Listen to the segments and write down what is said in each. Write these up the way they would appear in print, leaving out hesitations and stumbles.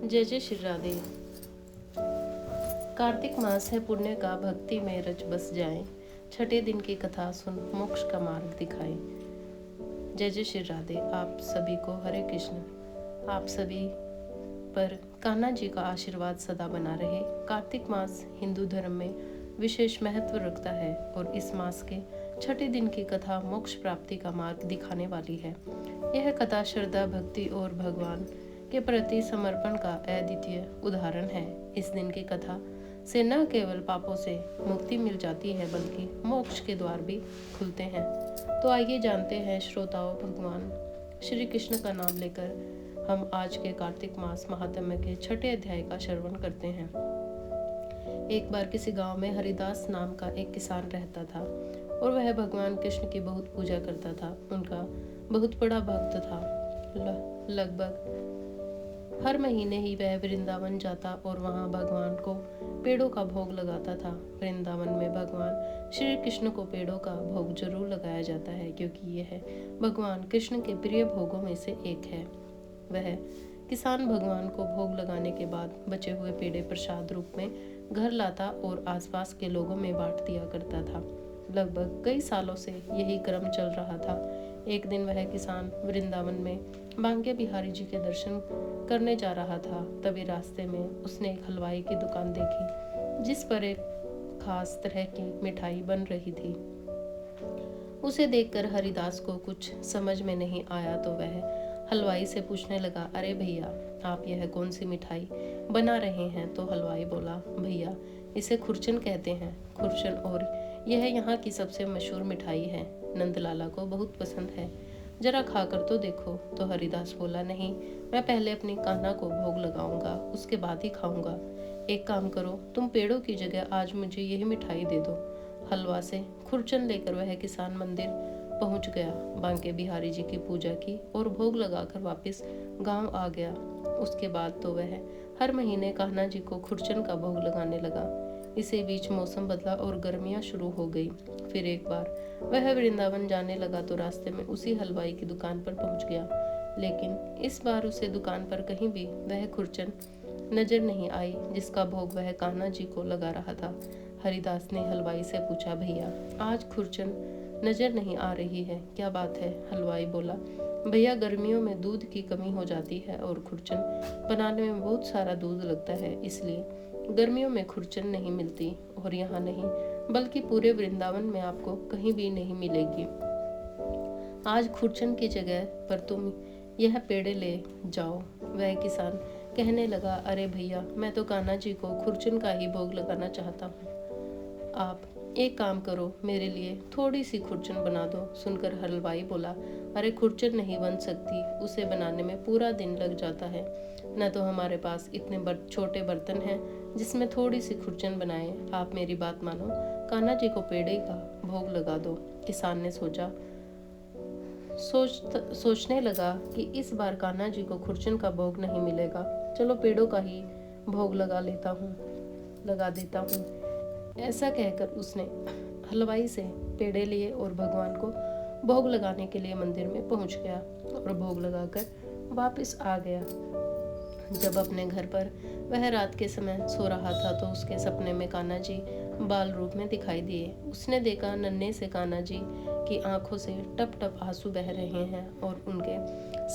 जय जय श्री राधे। कार्तिक मास है पुण्य का, भक्ति में रच बस जाए। छठे दिन की कथा सुन मोक्ष का मार्ग दिखाए। जय जय श्री राधे। आप सभी को हरे कृष्ण। आप सभी पर कान्हा जी का आशीर्वाद सदा बना रहे। कार्तिक मास हिंदू धर्म में विशेष महत्व रखता है और इस मास के छठे दिन की कथा मोक्ष प्राप्ति का मार्ग दिखाने वाली है। यह कथा श्रद्धा, भक्ति और भगवान के प्रति समर्पण का अद्वितीय उदाहरण है। इस दिन की कथा से न केवल पापों से मुक्ति मिल जाती है बल्कि मोक्ष के द्वार भी खुलते हैं। तो आइए जानते हैं श्रोताओं, भगवान श्री कृष्ण का नाम लेकर हम आज के कार्तिक मास महात्म्य के छठे अध्याय का श्रवण करते हैं। एक बार किसी गांव में हरिदास नाम का एक किसान रहता था और वह भगवान कृष्ण की बहुत पूजा करता था। उनका बहुत बड़ा भक्त था। लगभग हर महीने ही वह वृंदावन जाता और वहां भगवान को पेड़ों का भोग लगाता था। वृंदावन में भगवान श्री कृष्ण को पेड़ों का भोग जरूर लगाया जाता है क्योंकि यह भगवान कृष्ण के प्रिय भोगों में से एक है। वह किसान भगवान को भोग लगाने के बाद बचे हुए पेड़े प्रसाद रूप में घर लाता और आसपास के लोगों में बांट दिया करता था। लगभग कई सालों से यही क्रम चल रहा था। एक दिन वह किसान वृंदावन में बांके बिहारी जी के दर्शन करने जा रहा था। तभी रास्ते में उसने एक हलवाई की दुकान देखी जिस पर एक खास तरह की मिठाई बन रही थी। उसे देखकर हरिदास को कुछ समझ में नहीं आया तो वह हलवाई से पूछने लगा, अरे भैया, आप यह कौन सी मिठाई बना रहे हैं? तो हलवाई बोला, भैया, इसे खुरचन कहते हैं। खुरचन और यह यहाँ की सबसे मशहूर मिठाई है। नंदलाला को बहुत पसंद है, जरा खाकर तो देखो। तो हरिदास बोला, नहीं, मैं पहले अपनी कान्हा को भोग लगाऊंगा, उसके बाद ही खाऊंगा। एक काम करो, तुम पेड़ों की जगह आज मुझे यही मिठाई दे दो। हलवा से खुरचन लेकर वह किसान मंदिर पहुंच गया, बांके बिहारी जी की पूजा की और भोग लगाकर वापस गांव आ गया। उसके बाद तो वह हर महीने कान्हा जी को खुरचन का भोग लगाने लगा। इसी बीच मौसम बदला और गर्मियां शुरू हो गई। फिर एक बार वह वृंदावन जाने लगा तो रास्ते में उसी हलवाई की दुकान पर पहुंच गया, लेकिन इस बार उसे दुकान पर कहीं भी वह खुरचन नजर नहीं आई जिसका भोग वह कान्हा जी को लगा रहा था। हरिदास ने हलवाई से पूछा, भैया, आज खुरचन नजर नहीं आ रही है, क्या बात है? हलवाई बोला, भैया, गर्मियों में दूध की कमी हो जाती है और खुरचन बनाने में बहुत सारा दूध लगता है, इसलिए गर्मियों में खुरचन नहीं मिलती और यहाँ नहीं बल्कि पूरे वृंदावन में आपको कहीं भी नहीं मिलेगी। आज खुरचन की जगह पर तुम यह पेड़े ले जाओ। वह किसान कहने लगा, अरे भैया, मैं तो कान्हा जी को खुरचन का ही भोग लगाना चाहता हूँ। आप एक काम करो, मेरे लिए थोड़ी सी खुरचन बना दो। सुनकर हलवाई बोला, अरे खुरचन नहीं बन सकती, उसे बनाने में पूरा दिन लग जाता है। न तो हमारे पास इतने छोटे बर्तन हैं जिसमें थोड़ी सी खुरचन बनाए। आप मेरी बात मानो, कान्हा जी को पेड़े का भोग लगा दो। किसान ने सोचने लगा कि इस बार कान्हा जी को खुरचन का भोग नहीं मिलेगा, चलो पेड़ों का ही भोग लगा देता हूँ। ऐसा कहकर उसने हलवाई से पेड़े लिए और भगवान को भोग लगाने के लिए मंदिर में पहुंच गया और भोग लगाकर वापस आ गया। जब अपने घर पर वह रात के समय सो रहा था तो उसके सपने में कान्हा जी बाल रूप में दिखाई दिए। उसने देखा नन्हे से कान्हा जी की आंखों से टप टप आंसू बह रहे हैं और उनके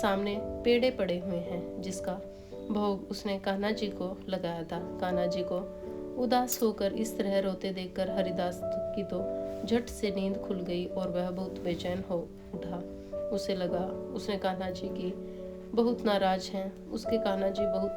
सामने पेड़े पड़े हुए हैं जिसका भोग उसने कान्हा जी को लगाया था। कान्हा जी को उदास होकर इस तरह रोते देखकर हरिदास की तो झट से नींद खुल गई और वह बहुत बेचैन हो उठा। उसे लगा उसके कान्हा जी बहुत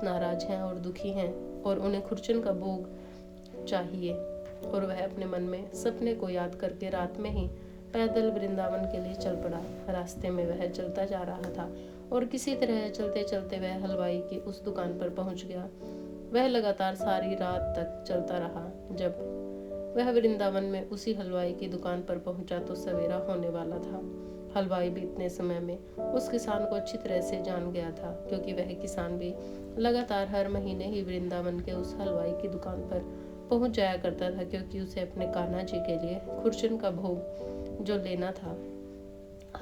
नाराज हैं और दुखी हैं और उन्हें खुरचन का भोग चाहिए। और वह अपने मन में सपने को याद करके रात में ही पैदल वृंदावन के लिए चल पड़ा। रास्ते में वह चलता जा रहा था और किसी तरह चलते चलते वह हलवाई की उस दुकान पर पहुंच गया। वह लगातार सारी रात तक चलता रहा। जब वह वृंदावन में उसी हलवाई की दुकान पर पहुंचा तो सवेरा होने वाला था। हलवाई भी इतने समय में उस किसान को अच्छी तरह से जान गया था क्योंकि वह किसान भी लगातार हर महीने ही वृंदावन के उस हलवाई की दुकान पर पहुंच जाया करता था क्योंकि उसे अपने कान्हा जी के लिए खुरचन का भोग जो लेना था।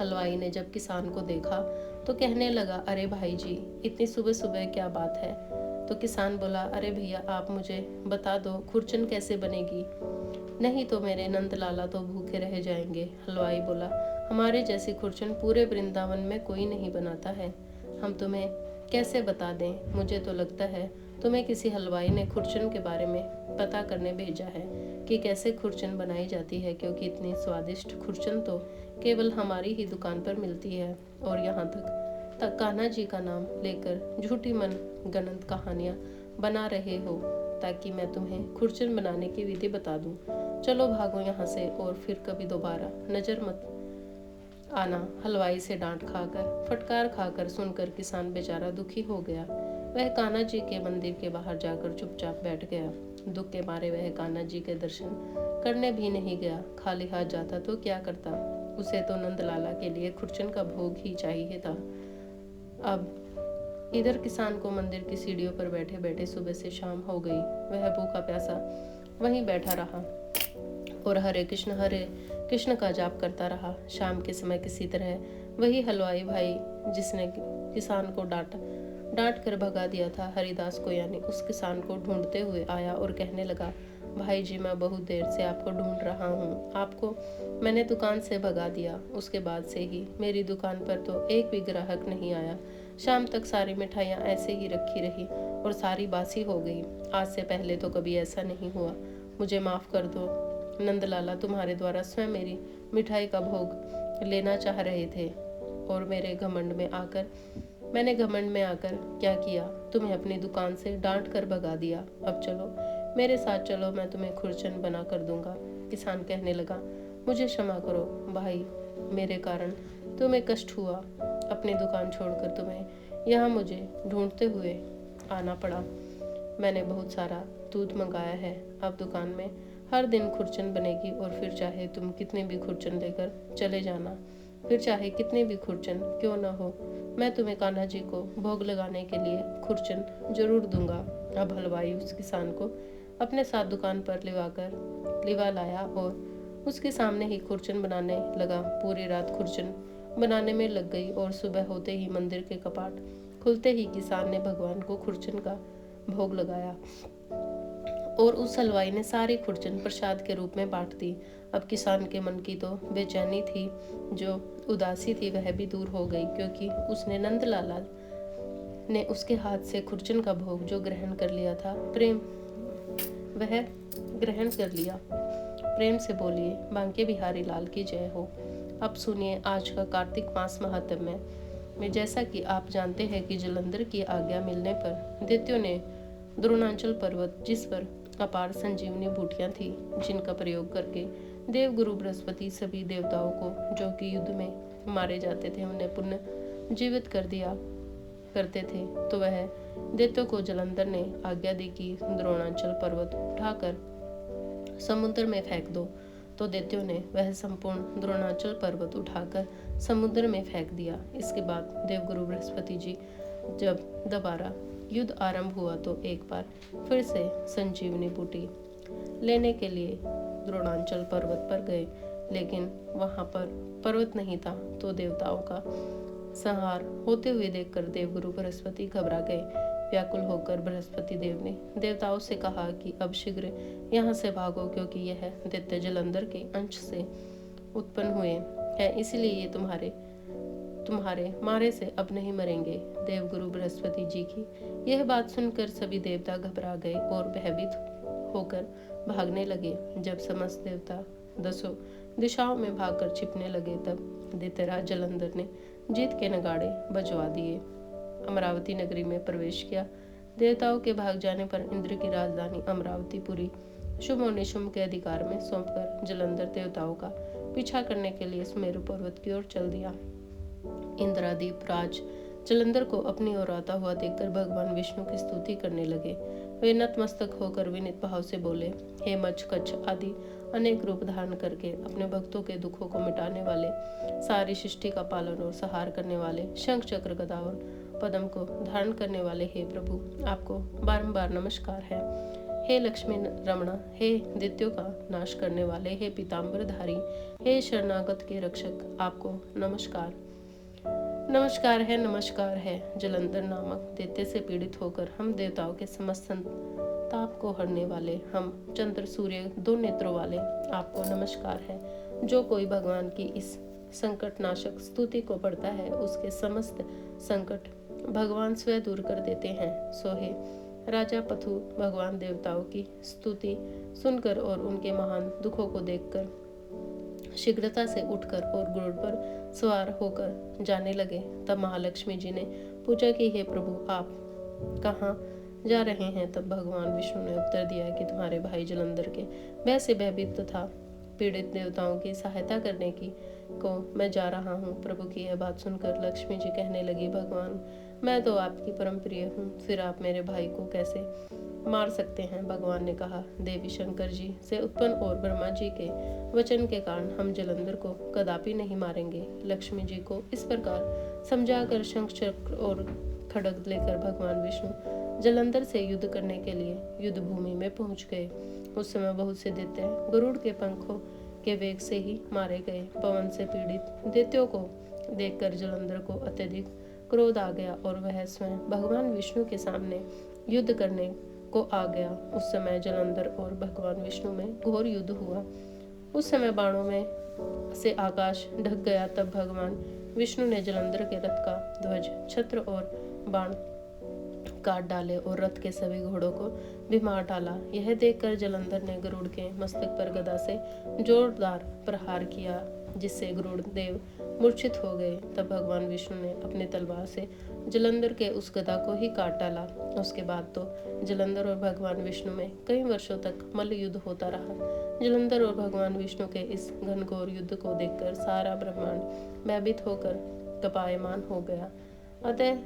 हलवाई ने जब किसान को देखा तो कहने लगा, अरे भाई जी, इतनी सुबह सुबह क्या बात है? तो किसान बोला, अरे भैया आप मुझे बता दो खुरचन कैसे बनेगी, नहीं तो मेरे नंद लाला तो भूखे रह जाएंगे। हलवाई बोला, हमारे जैसी खुरचन पूरे वृंदावन में कोई नहीं बनाता है, हम तुम्हें कैसे बता दें। मुझे तो लगता है तुम्हें किसी हलवाई ने खुरचन के बारे में पता करने भेजा है कि कैसे खुरचन बनाई जाती है, क्योंकि इतनी स्वादिष्ट खुरचन तो केवल हमारी ही दुकान पर मिलती है। और यहाँ तक कान्हा जी का नाम लेकर झूठी मन गणत कहानियाँ बना रहे हो ताकि मैं तुम्हें खुरचन बनाने की विधि बता दूं। चलो भागो यहाँ से और फिर कभी दोबारा नजर मत आना। हलवाई से डांट खाकर, फटकार खाकर सुनकर किसान बेचारा दुखी हो गया। वह कान्हा जी के मंदिर के बाहर जाकर चुपचाप बैठ गया। दुख के मारे वह कान्हा जी के दर्शन करने भी नहीं गया। खाली हाथ जाता तो क्या करता, उसे तो नंदलाला के लिए खुरचन का भोग ही चाहिए था। अब इधर किसान को मंदिर की सीढ़ियों पर बैठे बैठे सुबह से शाम हो गई। वह भूखा प्यासा वहीं बैठा रहा और हरे कृष्ण का जाप करता रहा। शाम के समय किसी तरह वही हलवाई भाई जिसने किसान को डांट कर भगा दिया था, हरिदास को यानी उस किसान को ढूंढते हुए आया और कहने लगा, भाई जी मैं बहुत देर से आपको ढूंढ रहा हूँ। आपको मैंने दुकान से भगा दिया, उसके बाद से ही मेरी दुकान पर तो एक भी ग्राहक नहीं आया। शाम तक सारी मिठाइयाँ ऐसे ही रखी रही और सारी बासी हो गई। आज से पहले तो कभी ऐसा नहीं हुआ, मुझे माफ़ कर दो। नंदलाला तुम्हारे द्वारा स्वयं मेरी मिठाई का भोग लेना चाह रहे थे और मैंने घमंड में आकर क्या किया, तुम्हें अपनी दुकान से डांट कर भगा दिया। अब चलो मेरे साथ चलो, मैं तुम्हें खुरचन बना कर दूंगा। किसान कहने लगा, मुझे क्षमा करो भाई, मेरे कारण तुम्हें कष्ट हुआ। अपनी दुकान छोड़कर तुम्हें यहाँ मुझे ढूंढते हुए आना पड़ा। मैंने बहुत सारा दूध मंगाया है, अब दुकान में हर दिन खुरचन बनेगी और फिर चाहे तुम कितने भी खुरचन लेकर चले जाना, फिर चाहे कितनी भी खुरचन क्यों ना हो, मैं तुम्हें कान्हा जी को भोग लगाने के लिए खुरचन जरूर दूंगा। अब हलवाई उस किसान को अपने साथ दुकान पर लिवा लाया और उसके सामने ही खुरचन बनाने लगा। पूरी रात खुरचन बनाने में लग गई और सुबह होते ही मंदिर के कपाट खुलते ही किसान ने भगवान को खुरचन का भोग लगाया और उस हलवाई ने सारी खुरचन प्रसाद के रूप में बांट दी। अब किसान के मन की तो बेचैनी थी, जो उदासी थी वह भी दूर हो गई, क्योंकि उसने नंदलाला ने उसके हाथ से खुरचन का भोग जो ग्रहण कर लिया था, प्रेम से बोलिए, बांके बिहारी लाल की जय हो। अब सुनिए आज का कार्तिक मास महात्म्य में। जैसा कि आप जानते हैं कि जलंधर की आज्ञा मिलने पर दैत्यों ने द्रोणांचल पर्वत, जिस पर अपार संजीवनी बूटियां थी, जिनका प्रयोग करके देवगुरु बृहस्पति सभी देवताओं को जो कि युद्ध में मारे जाते थे उन्हें पुनः जीवित कर दिया करते थे, तो वह दैत्यों को जलंधर ने आज्ञा दी कि द्रोणांचल पर्वत उठाकर समुद्र में फेंक दो। तो दैत्यों ने वह संपूर्ण द्रोणांचल पर्वत उठाकर समुद्र में फेंक दिया। इसके बाद देवगुरु बृहस्पति जी जब दोबारा युद्ध आरंभ हुआ तो एक बार फिर से संजीवनी बूटी लेने के लिए द्रोणांचल पर्वत पर गए, लेकिन वहां पर पर्वत नहीं था। तो देवताओं का संहार होते हुए देखकर देवगुरु बृहस्पति घबरा गए। व्याकुल होकर बृहस्पति देव ने देवताओं से कहा कि अब शीघ्र यहाँ से भागो, क्योंकि यह दैत्य जलंधर के अंश से उत्पन्न हुए हैं, इसलिए ये तुम्हारे मारे से अब नहीं मरेंगे। देवगुरु बृहस्पति जी की यह बात सुनकर सभी देवता घबरा गए और भयभीत होकर भागने लगे। जब समस्त देवता 10 दिशाओं में भागकर छिपने लगे, तब दैत्यराज जलंधर ने जीत के नगाड़े बजवा दिए, अमरावती नगरी में प्रवेश किया। देवताओं के भाग जाने पर इंद्र की राजधानी अमरावतीपुरी शुभ और निशुंभ के अधिकार में सौंपकर जलंधर देवताओं का पीछा करने के लिए सुमेरु पर्वत की ओर चल दिया। इंद्रादीप राज जलंधर को अपनी ओर आता हुआ देखकर भगवान विष्णु की स्तुति करने लगे। वे नतमस्तक होकर विनीत भाव से बोले, हे मच्छ कच्छ आदि अनेक रूप धारण करके अपने भक्तों के दुखों को मिटाने वाले, सारी सृष्टि का पालन और संहार करने वाले, शंख चक्र गदा और पद्म को धारण करने वाले हे प्रभु, आपको बारंबार नमस्कार है। हे लक्ष्मी रमणा, हे दैत्यों का नाश करने वाले, हे पीताम्बरधारी, हे शरणागत के रक्षक, आपको नमस्कार। नमस्कार है। जलंधर नामक दैत्य से पीड़ित होकर हम देवताओं के समस्त संताप को हरने वाले, हम चंद्र सूर्य दो नेत्रों वाले आपको नमस्कार है। जो कोई भगवान की इस संकट नाशक स्तुति को पढ़ता है, उसके समस्त संकट भगवान स्वयं दूर कर देते हैं। सोहे राजा पथु भगवान देवताओं की स्तुति सुनकर और उनके महान दुखों को देखकर शीघ्रता से उठकर और गरुड़ पर सवार होकर जाने लगे। तब महालक्ष्मी जी ने पूछा कि हे प्रभु, आप कहाँ जा रहे हैं? तब भगवान विष्णु ने उत्तर दिया कि तुम्हारे भाई जलंधर के भय से भयभीत तथा पीड़ित देवताओं की सहायता करने की को मैं जा रहा हूँ। प्रभु की यह बात सुनकर लक्ष्मी जी कहने लगी, भगवान, मैं तो आपकी परम प्रिय हूँ, फिर आप मेरे भाई को कैसे मार सकते हैं? भगवान ने कहा, देवी शंकर जी से उत्पन्न और ब्रह्मा जी के वचन के कारण हम जलंधर को कदापि नहीं मारेंगे। लक्ष्मी जी को इस प्रकार समझाकर शंख चक्र और खड्ग लेकर भगवान विष्णु जलंधर से युद्ध करने के लिए युद्ध भूमि में पहुंच गए। उस समय बहुत से दैत्य गरुड़ के पंखों के वेग से ही मारे गए। पवन से पीड़ित दैत्यों को देखकर जलंधर को अत्यधिक क्रोध आ गया और वह स्वयं भगवान विष्णु के सामने युद्ध करने को आ गया। उस समय जलंधर और भगवान विष्णु में घोर युद्ध हुआ। उस समय बाणों में से आकाश ढक गया। तब भगवान विष्णु ने जलंधर के रथ का ध्वज, छत्र और बाण काट डाले और रथ के सभी घोड़ों को भी मार डाला। यह देखकर जलंधर ने गरुड़ के मस्तक पर गदा से जोरदार प्रहार किया, जिससे गरुड़ देव मूर्छित हो गए। तब भगवान विष्णु ने अपने तलवार से जलंधर के उस गदा को ही काट डाला। उसके बाद तो जलंधर और भगवान विष्णु में कई वर्षों तक मल्ल युद्ध होता रहा। जलंधर और भगवान विष्णु के इस घनघोर युद्ध को देखकर सारा ब्रह्मांड भयभीत होकर कपायमान हो गया। अतः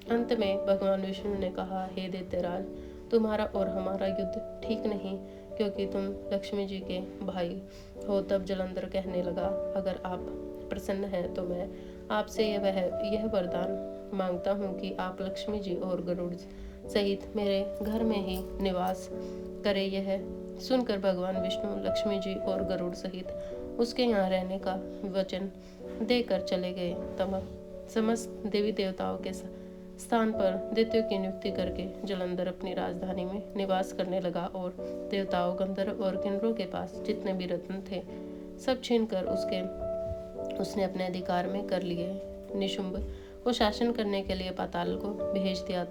अंत में भगवान विष्णु ने कहा, हे दैत्यराज, तुम्हारा और हमारा युद्ध ठीक नहीं, क्योंकि तुम लक्ष्मी जी के भाई हो। तब जलंधर कहने लगा, अगर आप प्रसन्न हैं तो मैं आपसे यह वरदान मांगता हूँ कि आप लक्ष्मी जी और गरुड़ सहित मेरे घर में ही निवास करें। यह सुनकर भगवान विष्णु लक्ष्मी जी और गरुड़ सहित उसके यहाँ रहने का वचन देकर चले गए। तब समस्त देवी देवताओं के स्थान पर दैत्यों की नियुक्ति करके जलंधर अपनी राजधानी में निवास करने लगा और देवताओं, गंधर्व और किन्नरों के पास जितने भी रत्न थे सब छीनकर उसने अपने अधिकार में कर लिए। निशुंभ को शासन करने के लिए पाताल को भेज दिया।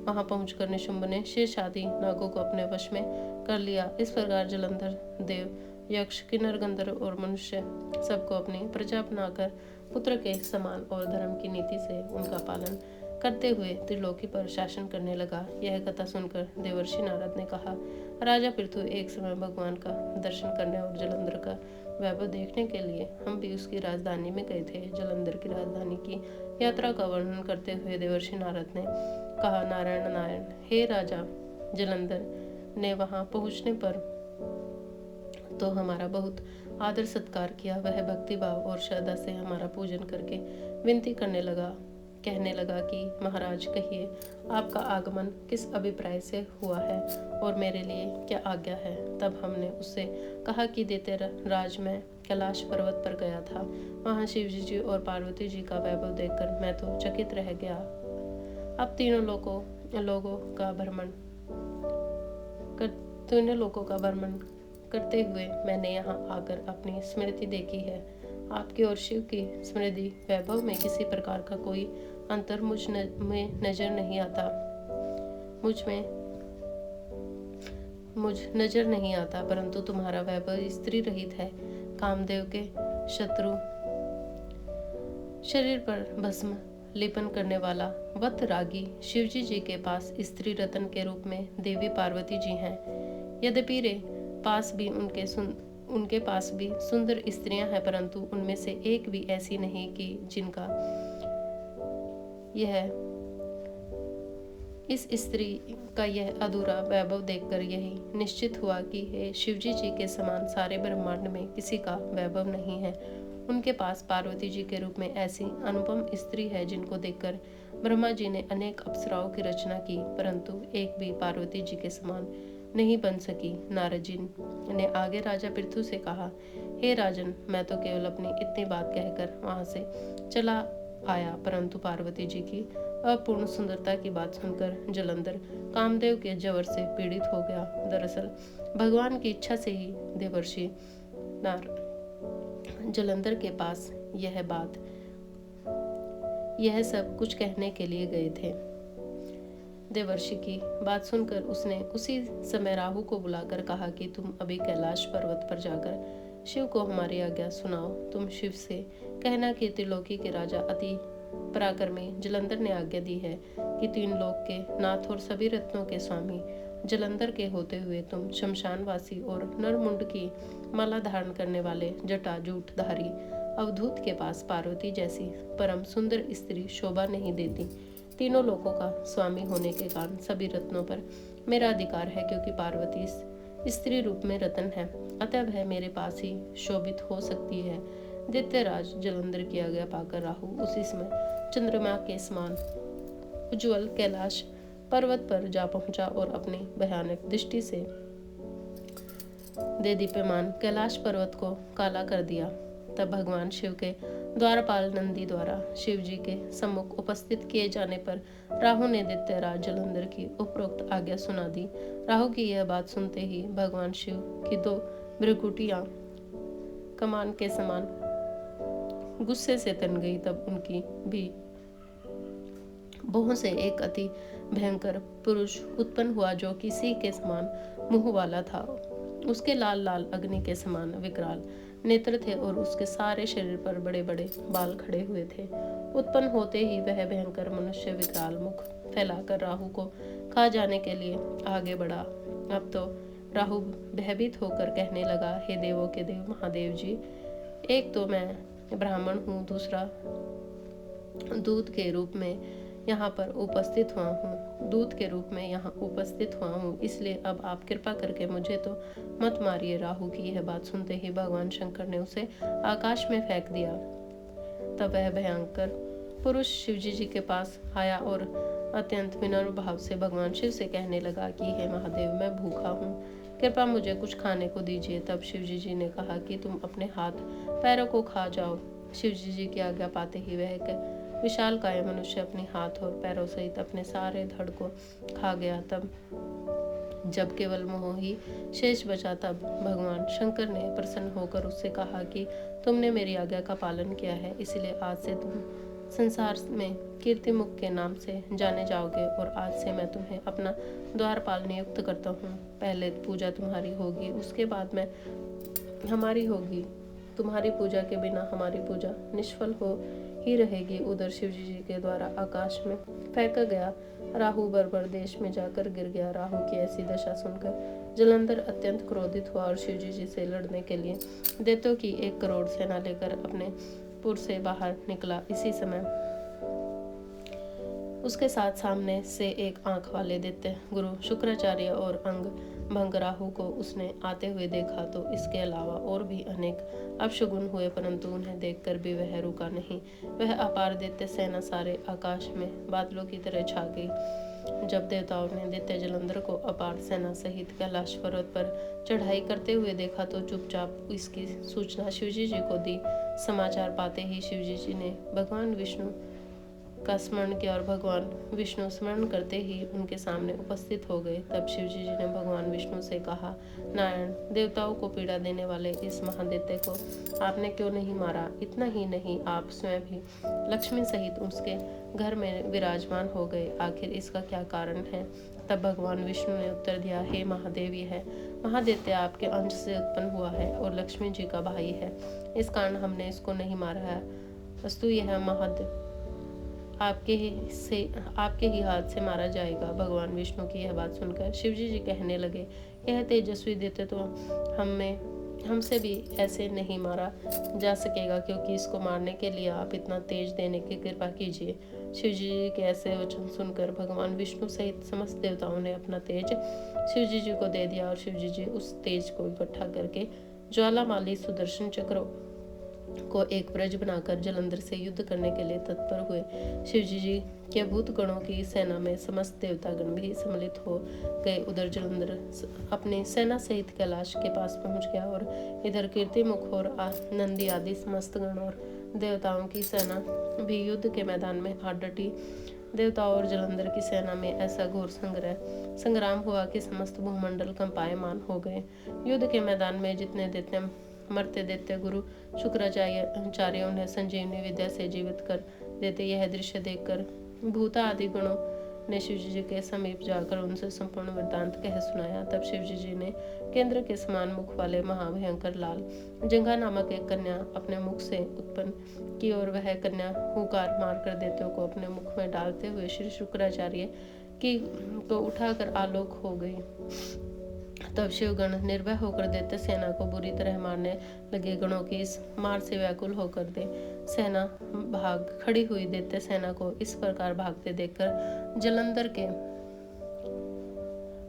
वहां पहुंचकर निशुंभ ने शेष आदि नागों को अपने वश में कर लिया। इस प्रकार जलंधर देव, यक्ष, किन्नर, गंधर्व और मनुष्य सबको अपनी प्रजा बनाकर पुत्र के समान और धर्म की नीति से उनका पालन करते हुए त्रिलोकी पर शासन करने लगा। यह कथा सुनकर देवर्षि नारद ने कहा, राजा पृथु, एक समय भगवान का दर्शन करने और जलंधर का वैभव देखने के लिए हम भी उसकी राजधानी में गए थे। जलंधर की राजधानी की यात्रा का वर्णन करते हुए देवर्षि नारद ने कहा, नारायण नारायण, हे राजा, जलंधर ने वहां पहुंचने पर तो हमारा बहुत आदर सत्कार किया। वह भक्ति भाव और श्रद्धा से हमारा पूजन करके विनती कहने लगा कि महाराज, कहिए आपका आगमन किस अभिप्राय से हुआ है और मेरे लिए क्या आज्ञा है। तब हमने उससे कहा कि दैत्यराज, मैं कैलाश पर्वत पर गया था। वहां शिव जी और पार्वती जी का वैभव देखकर मैं तो चकित रह गया। अब तीनों लोगों का भ्रमण करते हुए मैंने यहाँ आकर अपनी स्मृति देखी है। आपकी और शिव की स्मृति वैभव में किसी प्रकार का कोई अंतर मुझ नजर नहीं आता, परंतु तुम्हारा वैभव स्त्री रहित है। कामदेव के शत्रु शरीर पर भस्म लेपन करने वाला वत्तरागी शिवजी जी के पास स्त्री रत्न के रूप में देवी पार्वती जी हैं। यद्यपि उनके पास भी सुंदर स्त्रियां हैं, परंतु उनमें से एक भी ऐसी नहीं कि जिनका इस स्त्री का यह अधूरा वैभव देखकर यही निश्चित हुआ कि हे शिवजी जी के समान सारे ब्रह्मांड में किसी का वैभव नहीं है। उनके पास पार्वती जी के रूप में ऐसी अनुपम स्त्री है जिनको देखकर ब्रह्मा जी ने अनेक अप्सराओं की रचना की, परंतु एक भी पार्वती जी के समान नहीं बन सकी। नारद जी ने आगे राजा पृथु से कहा, हे राजन, मैं तो केवल अपनी इतनी बात कहकर वहां से चला आया, परंतु पार्वती जी की अपूर्ण सुंदरता की बात सुनकर जलंधर कामदेव के जवर से पीड़ित हो गया। दरअसल भगवान की इच्छा से ही देवर्षि नार जलंधर के पास यह सब कुछ कहने के लिए गए थे। देवर्षि की बात सुनकर उसने उसी समय राहु को बुलाकर कहा कि तुम अभी कैलाश पर्वत पर जाकर शिव को हमारी आज्ञा सुनाओ। तुम शिव से कहना कि त्रिलोकी के राजा अति पराक्रमी जलंधर ने आज्ञा दी है कि 3 लोक के नाथ और सभी रत्नों के स्वामी जलंधर के होते हुए तुम शमशानवासी और नरमुंड की माला धारण करने वाले जटाजूटधारी अवधूत के पास पार्वती जैसी परम सुंदर स्त्री शोभा नहीं देती। तीनों लोकों का स्वामी होने के कारण सभी रत्नों पर मेरा अधिकार है, क्योंकि पार्वती स्त्री रूप में रत्न है, अतः वह मेरे पास ही शोभित हो सकती है। दैत्यराज जलंधर की आज्ञा पाकर राहु उसी समय चंद्रमा के समान उज्ज्वल कैलाश पर्वत पर जा पहुंचा और अपनी भयानक दृष्टि से देदीप्यमान कैलाश पर्वत को काला कर दिया। तब भगवान शिव के द्वारपाल नंदी द्वारा शिव जी के सम्मुख उपस्थित किए जाने पर राहु ने दैत्यराज जलंधर की उपरोक्त आज्ञा सुना दी। राहु की यह बात सुनते ही भगवान शिव की 2 भ्रुकुटियां कमान के समान गुस्से से तन गई। तब उनकी भी भौहों से एक अति भयंकर पुरुष उत्पन्न हुआ, जो किसी के समान मुंह वाला था। उसके लाल लाल अग्नि के समान विकराल नेत्र थे और उसके सारे शरीर पर बड़े बड़े बाल खड़े हुए थे। उत्पन्न होते ही वह भयंकर मनुष्य विकराल मुख फैलाकर राहु को खा जाने के लिए आगे बढ़ा। अब तो राहु भयभीत होकर कहने लगा, हे देवों के देव महादेव जी, एक तो मैं ब्राह्मण हूँ, दूसरा दूत के रूप में यहाँ पर उपस्थित हुआ हूँ इसलिए अब आप कृपा करके मुझे तो मत मारिए। राहु की यह बात सुनते ही भगवान शंकर ने उसे आकाश में फेंक दिया। तब वह भयंकर पुरुष शिवजी जी के पास आया और अत्यंत विनम्र भाव से भगवान शिव से कहने लगा कि हे महादेव, मैं भूखा हूँ, कृपया मुझे कुछ खाने को दीजिए। तब शिवजी जी ने कहा कि तुम अपने हाथ पैरों को खा जाओ। शिवजी जी की आज्ञा पाते ही वह एक विशाल काय मनुष्य अपने हाथ और पैरों सहित अपने सारे धड़ को खा गया। तब जब केवल मुंह ही शेष बचा, तब भगवान शंकर ने प्रसन्न होकर उससे कहा कि तुमने मेरी आज्ञा का पालन किया है, इसलिए आज से तुम संसार में कीर्तिमुख के नाम से जाने जाओगे और आज से मैं तुम्हें अपना द्वारपाल नियुक्त करता हूँ। पहले पूजा तुम्हारी होगी, उसके बाद में हमारी होगी। तुम्हारी पूजा के बिना हमारी पूजा निष्फल हो ही रहेगी। उधर शिवजी जी के द्वारा आकाश में फेंका गया राहु बर्बर देश में जाकर गिर गया। राहु की ऐसी दशा सुनकर जलंधर अत्यंत क्रोधित हुआ और शिवजी जी से लड़ने के लिए दैत्यों की 1 करोड़ सेना लेकर अपने पुर से बाहर निकला। इसी समय उसके साथ सामने से एक आंख वाले दैत्य गुरु शुक्राचार्य और अंग भंग राहु को उसने आते हुए देखा। तो इसके अलावा और भी अनेक अपशगुन हुए, परंतु उन्हें देखकर भी वह रुका नहीं। वह अपार दैत्य सेना सारे आकाश में बादलों की तरह छा गई। जब देवताओं ने दैत्य जलंधर को अपार सेना सहित कैलाश पर्वत पर चढ़ाई करते हुए देखा तो चुपचाप इसकी सूचना शिवजी जी को दी। समाचार पाते ही शिवजी जी ने भगवान विष्णु का स्मरण किया और भगवान विष्णु स्मरण करते ही उनके सामने उपस्थित हो गए। तब शिवजी जी ने भगवान विष्णु से कहा, नारायण, देवताओं को पीड़ा देने वाले इस महादैत्य को आपने क्यों नहीं मारा? इतना ही नहीं, आप स्वयं भी लक्ष्मी सहित उसके घर में विराजमान हो गए। आखिर इसका क्या कारण है? तब भगवान विष्णु ने उत्तर दिया, हे महादेव, यह महादैत्य आपके अंश से उत्पन्न हुआ है और लक्ष्मी जी का भाई है, इस कारण हमने इसको नहीं मारा है। वस्तु यह महादेव आपके ही हाथ से मारा जाएगा। भगवान विष्णु की यह बात सुनकर शिवजी जी कहने लगे, यह तेजस्वी दैत्य तो हमसे भी ऐसे नहीं मारा जा सकेगा, क्योंकि इसको मारने के लिए आप इतना तेज देने की कृपा कीजिए। शिवजी जी के ऐसे वचन सुनकर भगवान विष्णु सहित समस्त देवताओं ने अपना तेज शिवजी जी को दे दिया और शिवजी जी उस तेज को इकट्ठा करके ज्वालामाली सुदर्शन चक्र को एक ब्रज बनाकर जलंधर से युद्ध करने के लिए तत्पर हुए। शिवजी जी के भूत गणों की सेना में समस्त देवतागण भी सम्मिलित हो गए। उधर जलंधर अपनी सेना सहित कैलाश के पास पहुंच गया और इधर कीर्तिमुख और नंदी आदि समस्त गण और देवताओं की सेना भी युद्ध के मैदान में आ डटी। देवताओं और जलंधर की सेना में ऐसा घोर संग्राम हुआ कि समस्त भूमंडल कंपायमान हो गए। युद्ध के मैदान में जितने दैत्य मरते दैत्य गुरु शुक्राचार्य उन्हें संजीवनी विद्या से जीवित कर देते। यह दृश्य देखकर भूता आदि गणों ने शिवजी जी के समीप जाकर उनसे संपूर्ण वृत्तांत कह सुनाया। तब शिवजी जी ने केंद्र के समान मुख वाले महाभयंकर लाल जंघा नामक एक कन्या अपने मुख से उत्पन्न की और वह कन्या हुकार मारकर दैत्यों को अपने मुख में डालते हुए श्री शुक्राचार्य की को उठाकर आलोक हो गई। तब शिवगण निर्भय होकर दैत्य सेना को बुरी तरह मारने लगे। गणों की इस मार से व्याकुल होकर दे सेना भाग खड़ी हुई। दैत्य सेना को इस प्रकार भागते देखकर जलंधर के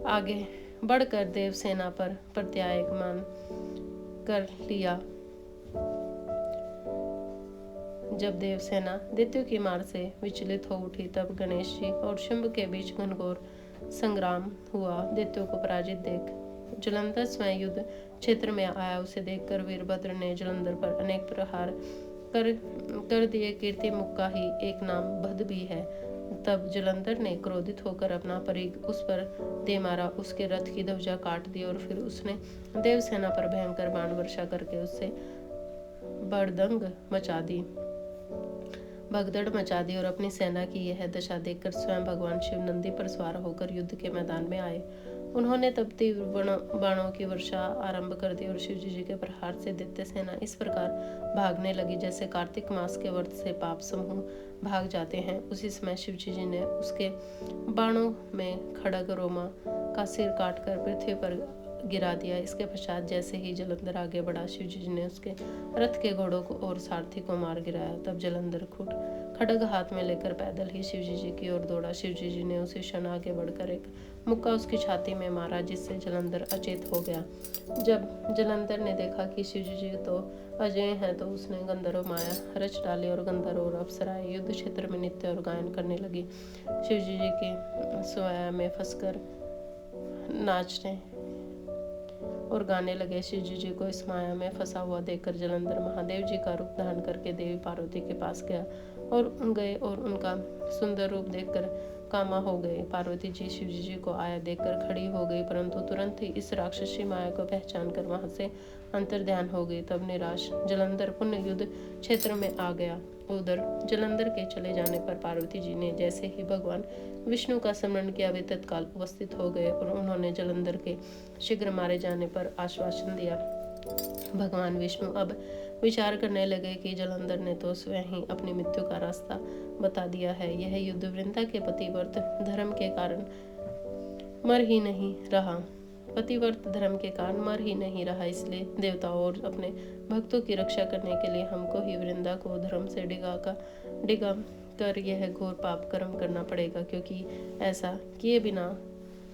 आगे बढ़कर देव सेना पर प्रत्यायमान कर लिया। जब देव सेना दैत्यों की मार से विचलित हो उठी तब गणेश जी और शुंभ के बीच घनघोर संग्राम हुआ। दैत्यों को पराजित देख जलंधर स्वयं युद्ध क्षेत्र में आया। उसे देखकर वीरभद्र ने जलंधर पर अनेक प्रहार कर दिए। कीर्ति मुख का ही एक नाम भद भी है। तब जलंधर ने क्रोधित होकर अपना परिघ उस पर दे मारा। उसके रथ की ध्वजा काट दी और फिर उसने देवसेना पर भयंकर बाण वर्षा करके उससे भगदड़ मचा दी और अपनी सेना की यह दशा देखकर स्वयं भगवान शिव नंदी पर सवार होकर युद्ध के मैदान में आए। उन्होंने तब तीव्र बाणों की वर्षा आरंभ कर दी और शिवजी जी के प्रहार से दैत्य सेना इस प्रकार भागने लगी जैसे कार्तिक मास के व्रत से पाप समूह भाग जाते हैं। उसी समय शिवजी जी ने उसके बाणों में खड़ग रोमा का सिर काटकर पृथ्वी पर गिरा दिया। इसके पश्चात जैसे ही जलंधर आगे बढ़ा शिवजी जी ने उसके रथ के घोड़ों को और सारथी को मार गिराया। तब जलंधर खड़ग हाथ में लेकर पैदल ही शिवजी जी की ओर दौड़ा। शिवजी जी ने उसे क्षण आगे बढ़कर एक मुक्का उसकी छाती में मारा जिससे जलंधर अचेत हो गया। जब जलंधर ने देखा कि शिवजी जी तो अजय हैं तो उसने गंधर्व माया रच डाली और गंधर्व और अप्सराएं युद्ध क्षेत्र में नृत्य और गायन करने लगी। शिवजी जी की सोया में फंसकर नाचने और गाने लगे। शिवजी जी को इस माया में फंसा हुआ देखकर जलंधर महादेव जी का रूप धारण करके देवी पार्वती के पास गया और उनका सुंदर रूप देखकर कामा हो गए। पार्वती जी शिवजी जी को आया देखकर खड़ी हो गई, परंतु तुरंत ही इस राक्षसी माया को पहचान कर वहां से अंतर्ध्यान हो गई। तब निराश जलंधर पुण्य युद्ध क्षेत्र में आ गया। उधर जलंधर के चले जाने पर पार्वती जी ने जैसे ही भगवान विष्णु का स्मरण किया वे तत्काल उपस्थित हो गए और उन्होंने जलंधर के शीघ्र मारे जाने पर आश्वासन दिया। भगवान विष्णु अब विचार करने लगे कि जलंधर ने तो स्वयं ही अपनी मृत्यु का रास्ता बता दिया है। यह युद्ध वृंदा के पतिव्रत धर्म के कारण मर ही नहीं रहा। इसलिए देवताओं और अपने भक्तों की रक्षा करने के लिए हमको ही वृंदा को धर्म से डिगा कर यह घोर पाप कर्म करना पड़ेगा, क्योंकि ऐसा किए बिना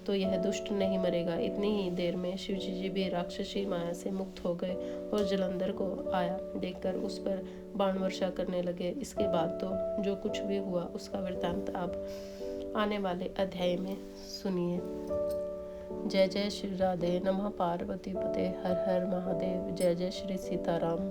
तो यह दुष्ट नहीं मरेगा। इतनी ही देर में शिवजी जी भी राक्षसी माया से मुक्त हो गए और जलंधर को आया देखकर उस पर बाण वर्षा करने लगे। इसके बाद तो जो कुछ भी हुआ उसका वृत्तांत आप आने वाले अध्याय में सुनिए। जय जय श्री राधे। नमः पार्वती पते हर हर महादेव। जय जय श्री सीताराम।